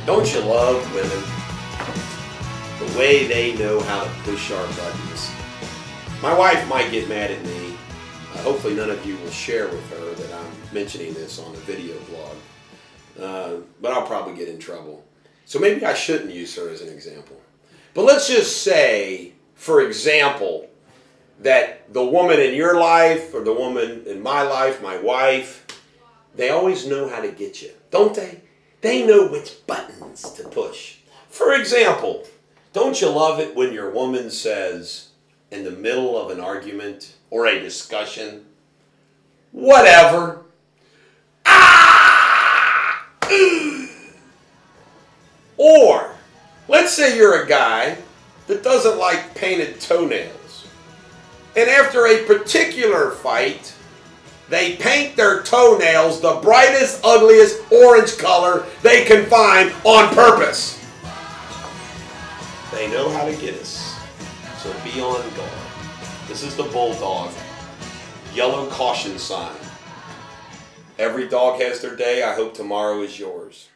Don't you love women? The way they know how to push our buttons. My wife might get mad at me. Hopefully none of you will share with her that I'm mentioning this on a video blog. But I'll probably get in trouble. So maybe I shouldn't use her as an example. But let's just say, for example, that the woman in your life or the woman in my life, my wife, they always know how to get you, don't they? They know which buttons to push. For example, don't you love it when your woman says in the middle of an argument or a discussion, whatever. Ah! Or, let's say you're a guy that doesn't like painted toenails. And after a particular fight, they paint their toenails the brightest, ugliest orange color they can find on purpose. They know how to get us. So be on guard. This is the bulldog. Yellow caution sign. Every dog has their day. I hope tomorrow is yours.